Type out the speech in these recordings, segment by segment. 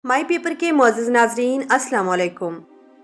माई paper के मोअज़्ज़िज़ नाज़रीन, अस्सलाम वालेकुम।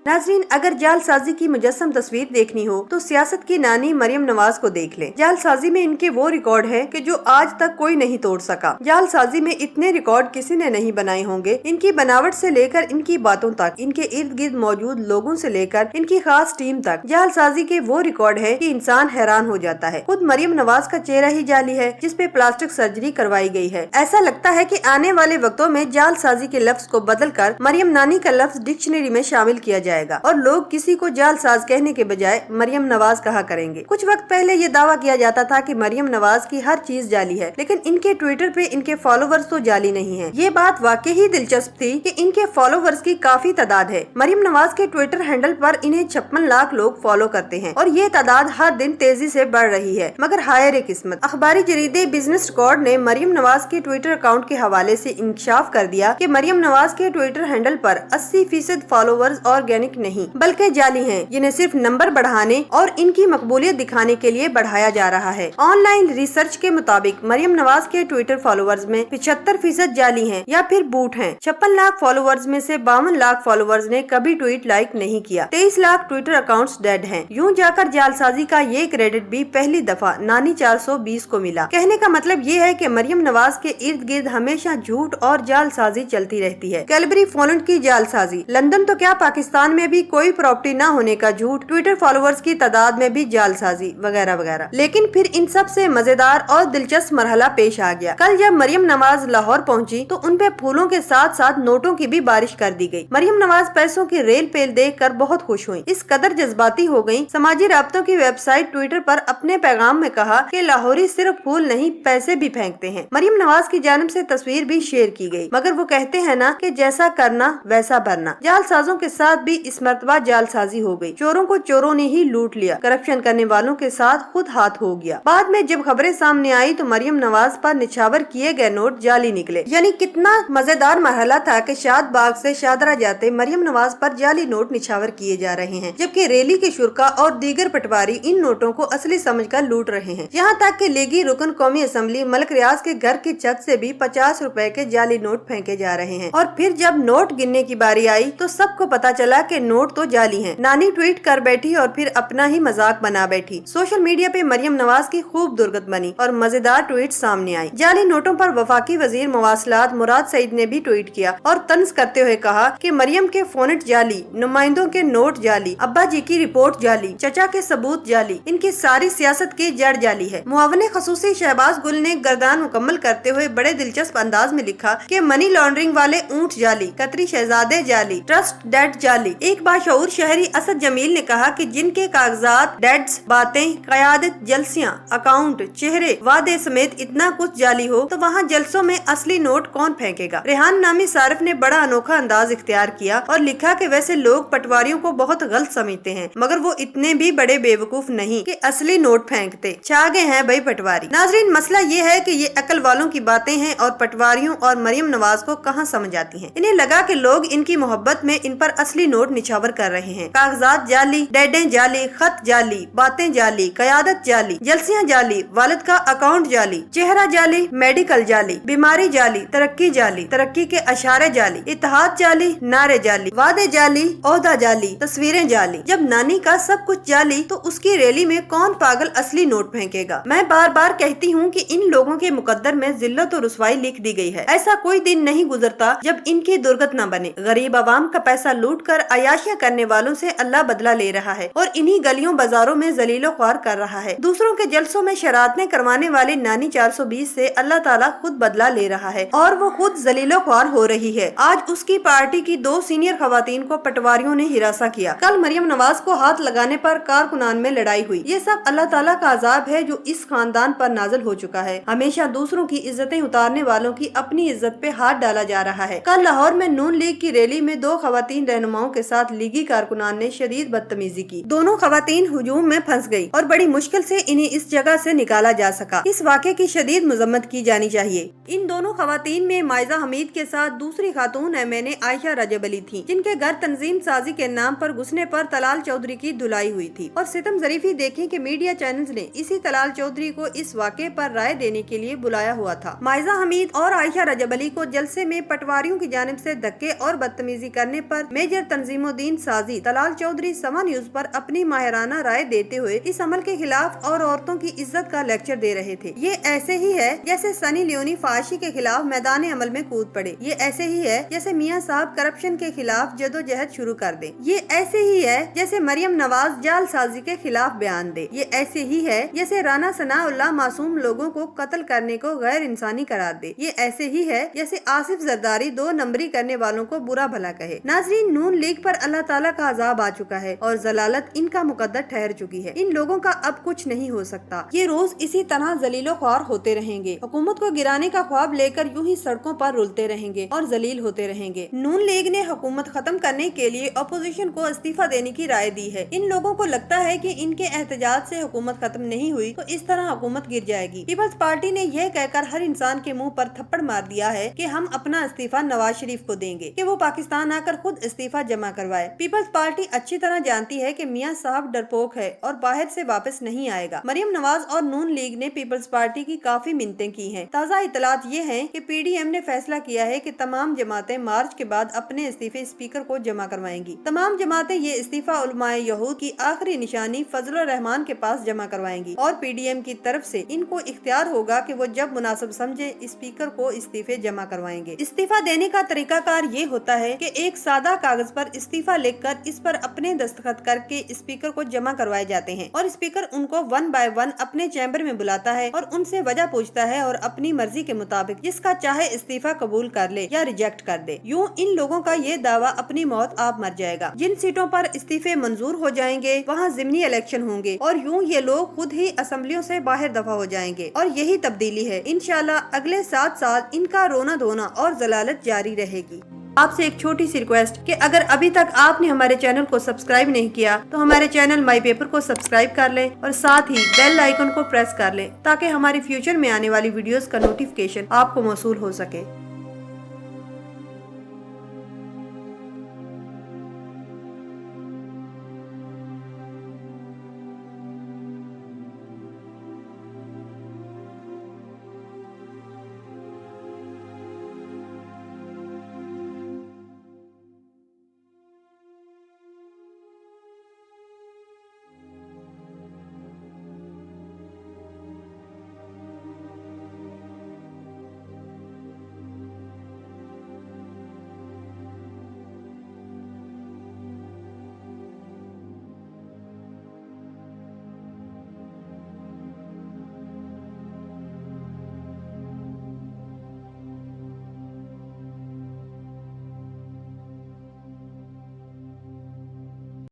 नाज़रीन, अगर जालसाजी की मुजस्सम तस्वीर देखनी हो तो सियासत की नानी मरियम नवाज को देख लें। जालसाजी में इनके वो रिकॉर्ड हैं कि जो आज तक कोई नहीं तोड़ सका। जालसाजी में इतने रिकॉर्ड किसी ने नहीं बनाए होंगे। इनकी बनावट से लेकर इनकी बातों तक, इनके इर्द गिर्द मौजूद लोगों से लेकर इनकी खास टीम तक, जालसाजी के वो रिकॉर्ड है कि इंसान हैरान हो जाता है। खुद मरियम नवाज का चेहरा ही जाली है जिसपे प्लास्टिक सर्जरी करवाई गई है। ऐसा लगता है कि आने वाले वक्तों में जालसाजी के लफ्ज को बदल कर मरियम नानी का लफ्ज डिक्शनरी में शामिल किया जाएगा और लोग किसी को जालसाज कहने के बजाय मरियम नवाज कहा करेंगे। कुछ वक्त पहले ये दावा किया जाता था कि मरियम नवाज की हर चीज जाली है, लेकिन इनके ट्विटर पे इनके फॉलोवर्स तो जाली नहीं है। ये बात वाकई ही दिलचस्प थी कि इनके फॉलोवर्स की काफी तादाद है। मरियम नवाज के ट्विटर हैंडल पर इन्हें 56 लाख लोग फॉलो करते हैं और ये तादाद हर दिन तेजी से बढ़ रही है। मगर हाय रे किस्मत, अखबारी जरीदे बिजनेस रिकॉर्ड ने मरियम नवाज के ट्विटर अकाउंट के हवाले से इंकशाफ कर दिया कि मरियम नवाज के ट्विटर हैंडल पर 80% फॉलोवर्स ऑर्गेनिक नहीं बल्कि जाली हैं, जिन्हें सिर्फ नंबर बढ़ाने और इनकी मकबूलियत दिखाने के लिए बढ़ाया जा रहा है। ऑनलाइन रिसर्च के मुताबिक मरियम नवाज के ट्विटर फॉलोवर्स में 75% जाली हैं या फिर बूट हैं। 56 लाख फॉलोवर्स में से 52 लाख फॉलोवर्स ने कभी ट्वीट लाइक नहीं किया। 23 लाख ट्विटर अकाउंट्स डेड हैं। यूं जाकर जालसाजी का ये क्रेडिट भी पहली दफा नानी 420 को मिला। कहने का मतलब ये है कि मरियम नवाज के इर्द गिर्द हमेशा झूठ और जालसाजी चलती रहती है। कैलबरी फोलेंड की जालसाजी, लंदन तो क्या पाकिस्तान में भी कोई प्रॉपर्टी न होने का झूठ, ट्विटर फॉलोवर्स की तादाद में भी जालसाजी वगैरह वगैरह। लेकिन फिर इन सब से मजेदार और दिलचस्प मरहला पेश आ गया। कल जब मरियम नवाज लाहौर पहुंची तो उन पे फूलों के साथ साथ नोटों की भी बारिश कर दी गई। मरियम नवाज पैसों की रेल पेल देख कर बहुत खुश हुई, इस कदर जज्बाती हो गयी। समाजी राब्तों की वेबसाइट ट्विटर पर अपने पैगाम में कहा कि लाहौरी सिर्फ फूल नहीं पैसे भी फेंकते हैं। मरियम नवाज की जानिब से तस्वीर भी शेयर की गई, मगर वो कहते हैं ना कि जैसा करना वैसा भरना। जालसाजों के साथ भी इस मरतबा जालसाजी हो गई। चोरों को चोरों ने ही लूट लिया, करप्शन करने वालों के साथ खुद हाथ हो गया। बाद में जब खबरें सामने आई तो मरियम नवाज पर निछावर किए गए नोट जाली निकले। यानी कितना मजेदार मरहला था कि शाद बाग से शादरा जाते मरियम नवाज पर जाली नोट निछावर किए जा रहे हैं, जबकि रैली के शुरका और दीगर पटवारी इन नोटों को असली समझकर लूट रहे हैं। यहाँ तक कि लीगी रुकन कौमी असम्बली मलिक रियाज के घर की छत से भी 50 रुपए के जाली नोट फेंके जा रहे हैं। और फिर जब नोट गिनने की बारी आई तो सबको पता चला कि नोट तो जाली हैं। नानी ट्वीट कर बैठी और फिर अपना ही मजाक बना बैठी। सोशल मीडिया पे मरियम नवाज की खूब दुर्गत बनी और मजेदार ट्वीट सामने आई। जाली नोटों पर वफाकी वजीर मवासलात मुराद सईद ने भी ट्वीट किया और तंज करते हुए कहा कि मरियम के फोनेट जाली, नुमाइंदों के नोट जाली, अब्बा जी की रिपोर्ट जाली, चचा के सबूत जाली, इनकी सारी सियासत की जड़ जाली है। मुआवने खसूसी शहबाज गुल ने गर्दान मुकम्मल करते हुए बड़े दिलचस्प अंदाज में लिखा कि मनी लॉन्ड्रिंग वाले ऊँट जाली, कतरी शहजादे जाली, ट्रस्ट डेट जाली। एक बाशऊर शहरी असद जमील ने कहा कि जिनके कागजात, डेट्स, बातें, क़यादत, जलसियां, अकाउंट, चेहरे, वादे समेत इतना कुछ जाली हो तो वहाँ जलसों में असली नोट कौन फेंकेगा। रेहान नामी सारिफ ने बड़ा अनोखा अंदाज इख्तियार किया और लिखा कि वैसे लोग पटवारियों को बहुत गलत समझते हैं, मगर वो इतने भी बड़े बेवकूफ नहीं कि असली नोट फेंकते। छा गए हैं भाई पटवारी। नाजरीन, मसला ये है कि ये अकल वालों की बातें हैं और पटवारियों और मरियम नवाज को कहाँ समझ आती हैं। इन्हें लगा कि लोग इनकी मोहब्बत में इन पर असली नोट निछावर कर रहे हैं। कागजात जाली, डेडें जाली, खत जाली, बातें जाली, कयादत जाली, जलसियां जाली, वालिद का अकाउंट जाली, चेहरा जाली, मेडिकल जाली, बीमारी जाली, तरक्की के अशारे जाली, इत्तेहाद जाली, नारे जाली, वादे जाली, ओहदा जाली, तस्वीरें जाली। जब नानी का सब कुछ जाली तो उसकी रैली में कौन पागल असली नोट फेंकेगा। मैं बार बार कहती हूँ कि इन लोगों के मुकद्दर में जिल्लत और रुसवाई लिख दी गई है। ऐसा कोई दिन नहीं गुजरता जब इनकी दुर्गत न बने। गरीब आवाम का पैसा लूट कर अयाशियां करने वालों से अल्लाह बदला ले रहा है और इन्हीं गलियों बाजारों में जलीलो ख्वार कर रहा है। दूसरों के जलसों में शरारतें करवाने वाली नानी 420 से अल्लाह ताला खुद बदला ले रहा है और वो खुद जलीलो ख्वार हो रही है। आज उसकी पार्टी की 2 सीनियर खवातीन को पटवारियों ने हिरासा किया। कल मरियम नवाज को हाथ लगाने पर कारकुनान में लड़ाई हुई। ये सब अल्लाह ताला का अजाब है जो इस खानदान पर नाजिल हो चुका है। हमेशा दूसरों की इज्जतें उतारने वालों की अपनी इज्जत पे हाथ डाला जा रहा है। कल लाहौर में नून लीग की रैली में 2 खवातीन रहनुमाओं के साथ लीगी कारकुनान ने शदीद बदतमीजी की। दोनों खवातीन हुजूम में फंस गयी और बड़ी मुश्किल से इन्हें इस जगह से निकाला जा सका। इस वाक़े की शदीद मजम्मत की जानी चाहिए। इन दोनों खवातीन में माइजा हमीद के साथ दूसरी खातून MNA आयशा रजब अली थी, जिनके घर तंजीम साजी के नाम पर घुसने पर तलाल चौधरी की धुलाई हुई थी। और सितम ज़रीफ़ी देखें कि मीडिया चैनल्स ने इसी तलाल चौधरी को इस वाक़े पर राय देने के लिए बुलाया हुआ था। माइजा हमीद और आयशा रजब अली को जलसे में पटवारियों की जानिब से धक्के और बदतमीजी करने पर मेजर तंजीमुद्दीन साजी तलाल चौधरी समा न्यूज पर अपनी माहिराना राय देते हुए इस अमल के खिलाफ और औरतों की इज्जत का लेक्चर दे रहे थे। ये ऐसे ही है जैसे सनी लियोनी फाशी के खिलाफ मैदान अमल में कूद पड़े। ये ऐसे ही है जैसे मियां साहब करप्शन के खिलाफ जदोजहद शुरू कर दे। ये ऐसे ही है जैसे मरियम नवाज जालसाजी के खिलाफ बयान दे। ये ऐसे ही है जैसे राना सनाउल्लाह मासूम लोगों को कत्ल करने को गैर इंसानी करार दे। ये ऐसे ही है जैसे आसिफ जरदारी 2 नंबरी करने वालों को बुरा भला कहे। नाजरीन, नून लीग पर अल्लाह ताला का अजाब आ चुका है और जलालत इनका मुकद्दर ठहर चुकी है। इन लोगों का अब कुछ नहीं हो सकता। ये रोज इसी तरह जलीलो ख्वार होते रहेंगे, हुकूमत को गिराने का ख्वाब लेकर यूं ही सड़कों पर रुलते रहेंगे और जलील होते रहेंगे। नून लीग ने हुकूमत खत्म करने के लिए अपोजिशन को इस्तीफा देने की राय दी है। इन लोगों को लगता है कि इनके एहतजाज से हुकूमत खत्म नहीं हुई तो इस तरह हुकूमत गिर जाएगी। पीपल्स पार्टी ने यह कहकर हर इंसान के मुंह पर थप्पड़ मार दिया है कि हम अपना इस्तीफा नवाज शरीफ को देंगे कि वो पाकिस्तान आकर खुद इस्तीफा जमा करवाए। पीपल्स पार्टी अच्छी तरह जानती है कि मियां साहब डरपोक है और बाहर से वापस नहीं आएगा। मरियम नवाज और नून लीग ने पीपल्स पार्टी की काफी मिन्नतें की हैं। ताज़ा इतलात ये हैं कि PDM ने फैसला किया है कि तमाम जमातें मार्च के बाद अपने इस्तीफे स्पीकर को जमा करवाएंगी। तमाम जमातें ये इस्तीफा उलमाए यहूद की आखिरी निशानी फजलुर रहमान के पास जमा करवाएंगी और PDM की तरफ से इनको इख्तियार होगा कि वो जब मुनासिब समझे स्पीकर को इस्तीफे जमा करवाएंगे। इस्तीफा देने का तरीकाकार ये होता है कि एक सादा कागज पर इस्तीफा लिखकर इस पर अपने दस्तखत करके स्पीकर को जमा करवाए जाते हैं और स्पीकर उनको 1 बाय 1 अपने चैम्बर में बुलाता है और उनसे वजह पूछता है और अपनी मर्जी के मुताबिक जिसका चाहे इस्तीफा कबूल कर ले या रिजेक्ट कर दे। यूं इन लोगों का ये दावा अपनी मौत आप मर जाएगा। जिन सीटों पर इस्तीफे मंजूर हो जाएंगे वहाँ ज़िमनी इलेक्शन होंगे और यूं ये लोग खुद ही असेंबलियों से बाहर दफा हो जाएंगे और यही तब्दीली है। इंशाल्लाह अगले 7 साल इनका रोना धोना और जलालत जारी रहेगी। आपसे एक छोटी सी रिक्वेस्ट कि अगर अभी तक आपने हमारे चैनल को सब्सक्राइब नहीं किया तो हमारे चैनल माई पेपर को सब्सक्राइब कर लें और साथ ही बेल आइकन को प्रेस कर लें ताकि हमारी फ्यूचर में आने वाली वीडियोस का नोटिफिकेशन आपको मौसूल हो सके।